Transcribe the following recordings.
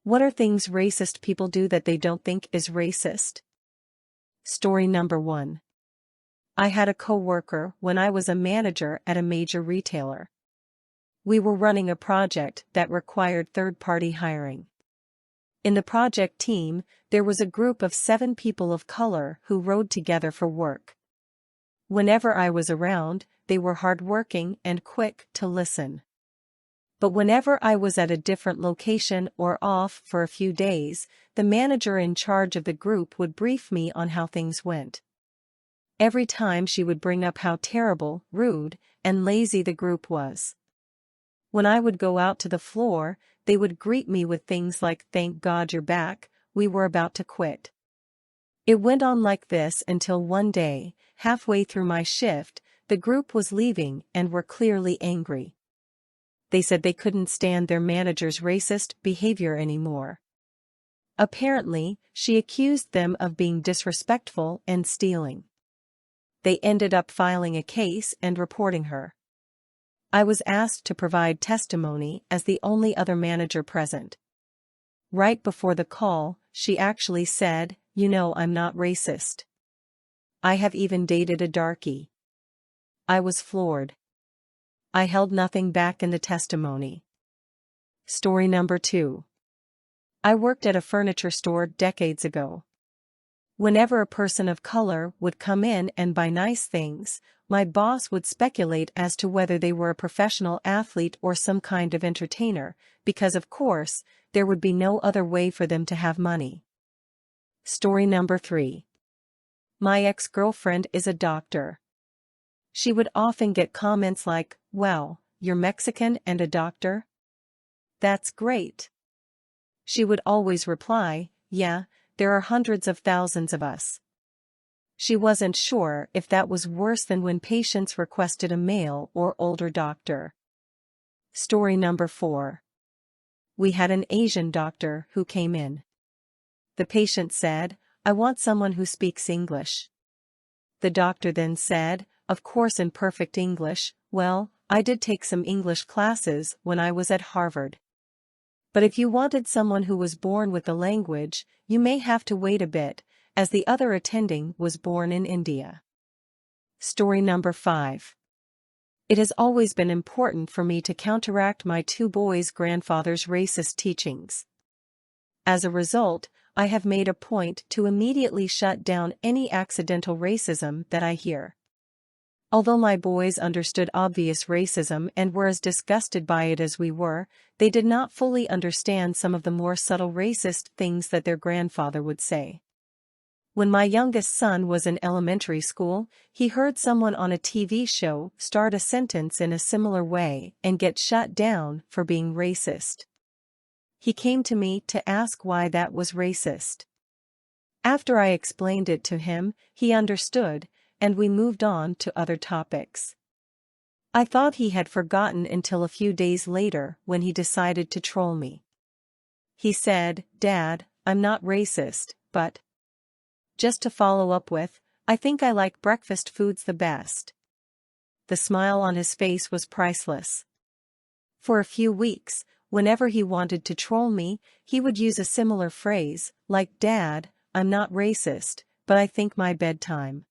What are things racist people do that they don't think is racist? Story number 1. I had a coworker when I was a manager at a major retailer. We were running a project that required third-party hiring. In the project team, there was a group of 7 people of color who rode together for work. Whenever I was around, they were hardworking and quick to listen. But whenever I was at a different location or off for a few days, the manager in charge of the group would brief me on how things went. Every time she would bring up how terrible, rude, and lazy the group was. When I would go out to the floor, they would greet me with things like, "Thank God you're back, we were about to quit." It went on like this until one day, halfway through my shift, the group was leaving and were clearly angry. They said they couldn't stand their manager's racist behavior anymore. Apparently, she accused them of being disrespectful and stealing. They ended up filing a case and reporting her. I was asked to provide testimony as the only other manager present. Right before the call, she actually said, "You know I'm not racist. I have even dated a darkie." I was floored. I held nothing back in the testimony. Story number 2. I worked at a furniture store decades ago. Whenever a person of color would come in and buy nice things, my boss would speculate as to whether they were a professional athlete or some kind of entertainer, because of course, there would be no other way for them to have money. Story number 3. My ex-girlfriend is a doctor. She would often get comments like, "Wow, you're Mexican and a doctor? That's great." She would always reply, "Yeah, there are hundreds of thousands of us." She wasn't sure if that was worse than when patients requested a male or older doctor. Story number 4. We had an Asian doctor who came in. The patient said, "I want someone who speaks English." The doctor then said, of course in perfect English, "Well, I did take some English classes when I was at Harvard. But if you wanted someone who was born with the language, you may have to wait a bit, as the other attending was born in India." Story number 5. It has always been important for me to counteract my 2 boys' grandfather's racist teachings. As a result, I have made a point to immediately shut down any accidental racism that I hear. Although my boys understood obvious racism and were as disgusted by it as we were, they did not fully understand some of the more subtle racist things that their grandfather would say. When my youngest son was in elementary school, he heard someone on a TV show start a sentence in a similar way and get shut down for being racist. He came to me to ask why that was racist. After I explained it to him, he understood, and we moved on to other topics. I thought he had forgotten until a few days later when he decided to troll me. He said, "Dad, I'm not racist, but..." Just to follow up with, "I think I like breakfast foods the best." The smile on his face was priceless. For a few weeks, whenever he wanted to troll me, he would use a similar phrase, like, "Dad, I'm not racist, but I think my bedtime."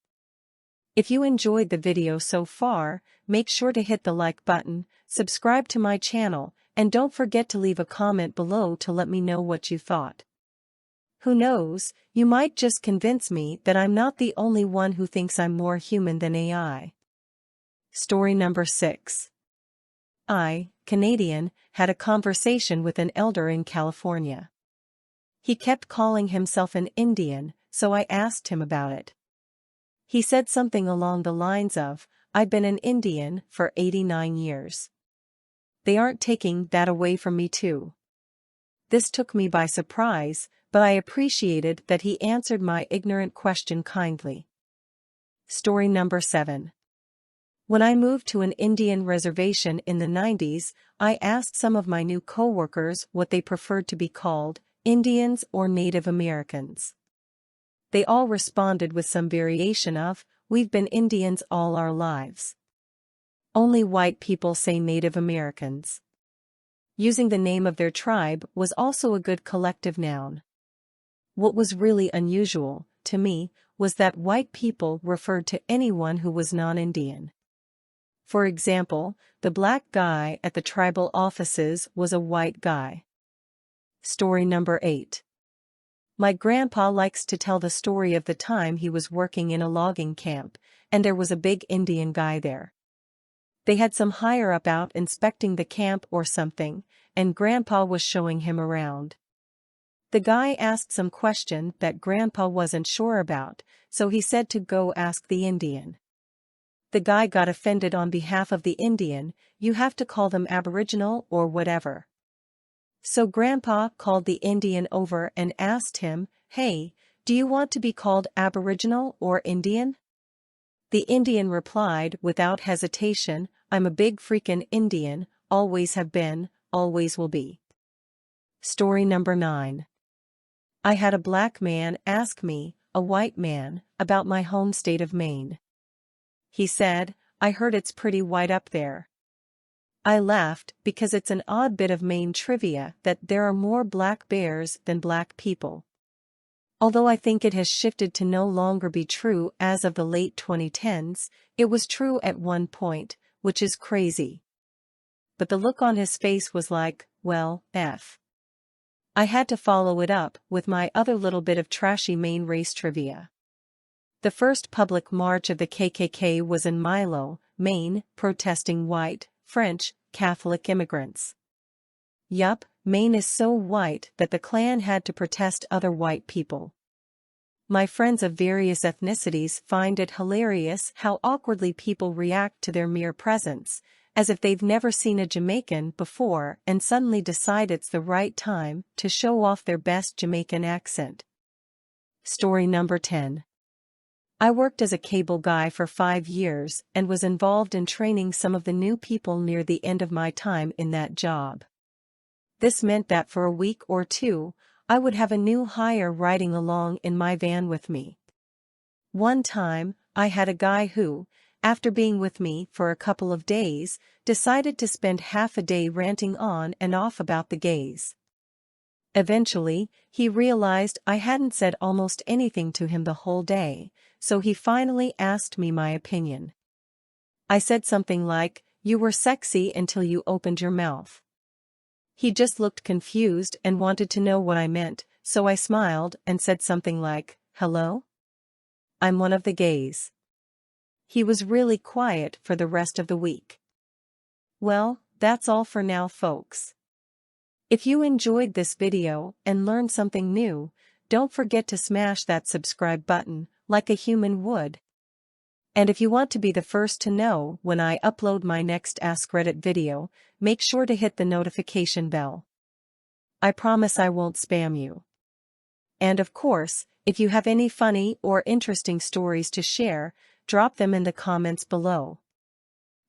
If you enjoyed the video so far, make sure to hit the like button, subscribe to my channel, and don't forget to leave a comment below to let me know what you thought. Who knows, you might just convince me that I'm not the only one who thinks I'm more human than AI. Story number 6. I, Canadian, had a conversation with an elder in California. He kept calling himself an Indian, so I asked him about it. He said something along the lines of, "I've been an Indian for 89 years. They aren't taking that away from me too." This took me by surprise, but I appreciated that he answered my ignorant question kindly. Story number 7. When I moved to an Indian reservation in the 90s, I asked some of my new coworkers what they preferred to be called, Indians or Native Americans. They all responded with some variation of, "We've been Indians all our lives." Only white people say Native Americans. Using the name of their tribe was also a good collective noun. What was really unusual, to me, was that white people referred to anyone who was non-Indian. For example, the black guy at the tribal offices was a white guy. Story number 8. My grandpa likes to tell the story of the time he was working in a logging camp, and there was a big Indian guy there. They had some higher-up out inspecting the camp or something, and Grandpa was showing him around. The guy asked some question that Grandpa wasn't sure about, so he said to go ask the Indian. The guy got offended on behalf of the Indian, you have to call them Aboriginal or whatever. So Grandpa called the Indian over and asked him, "Hey, do you want to be called Aboriginal or Indian?" The Indian replied without hesitation, "I'm a big freakin' Indian, always have been, always will be." Story number 9. I had a black man ask me, a white man, about my home state of Maine. He said, "I heard it's pretty white up there." I laughed because it's an odd bit of Maine trivia that there are more black bears than black people. Although I think it has shifted to no longer be true as of the late 2010s, it was true at one point, which is crazy. But the look on his face was like, well, F. I had to follow it up with my other little bit of trashy Maine race trivia. The first public march of the KKK was in Milo, Maine, protesting white, French, Catholic immigrants. Yup, Maine is so white that the Klan had to protest other white people. My friends of various ethnicities find it hilarious how awkwardly people react to their mere presence, as if they've never seen a Jamaican before and suddenly decide it's the right time to show off their best Jamaican accent. Story number 10. I worked as a cable guy for 5 years and was involved in training some of the new people near the end of my time in that job. This meant that for a week or two, I would have a new hire riding along in my van with me. One time, I had a guy who, after being with me for a couple of days, decided to spend half a day ranting on and off about the gays. Eventually, he realized I hadn't said almost anything to him the whole day, so he finally asked me my opinion. I said something like, "You were sexy until you opened your mouth." He just looked confused and wanted to know what I meant, so I smiled and said something like, "Hello? I'm one of the gays." He was really quiet for the rest of the week. Well, that's all for now, folks. If you enjoyed this video and learned something new, don't forget to smash that subscribe button, like a human would. And if you want to be the first to know when I upload my next Ask Reddit video, make sure to hit the notification bell. I promise I won't spam you. And of course, if you have any funny or interesting stories to share, drop them in the comments below.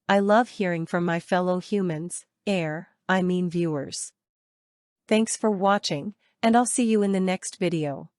I love hearing from my fellow humans, viewers. Thanks for watching, and I'll see you in the next video.